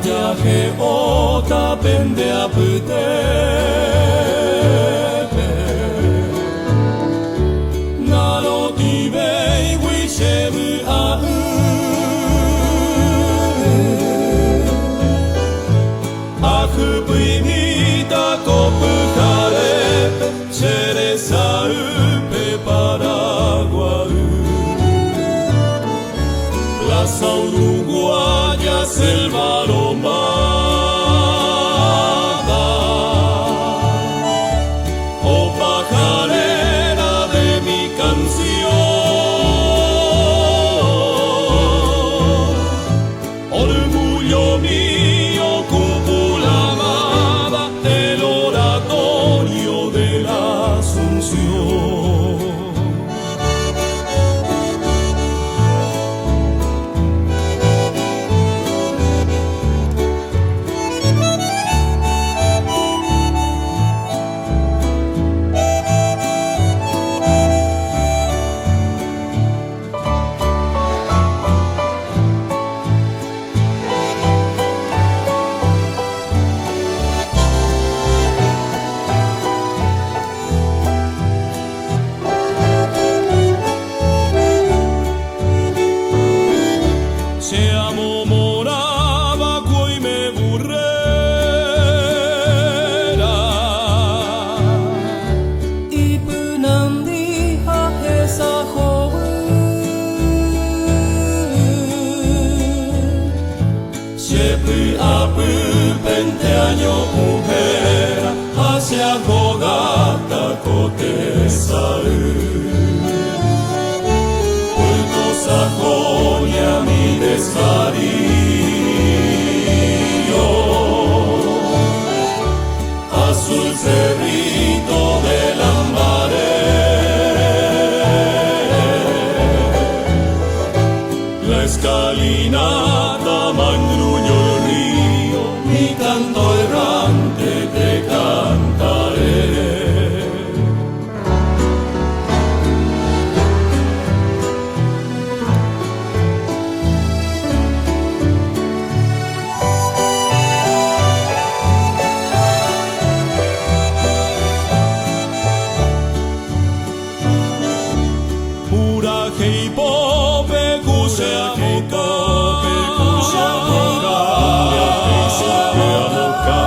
viaje o tapende a putepe naro tibei wishebu a akpui mita kopu kare ceresau pe paraguau Plaza Uruguaya, selva aromada, oh pajarera de mi canción, orgullo mío, cúpula amada, el oratorio de la Asunción. Se amo moraba y me burrera y punandi a esa joven siempre a pente año mujer hacia jogata cotesaru Sajonia mi desvarío, azul cerrito de Lambaré, la escalinata mangruño el río, mi canto errante te cantaré. Hei pope kusea moka kusea moka kusea moka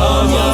Hanya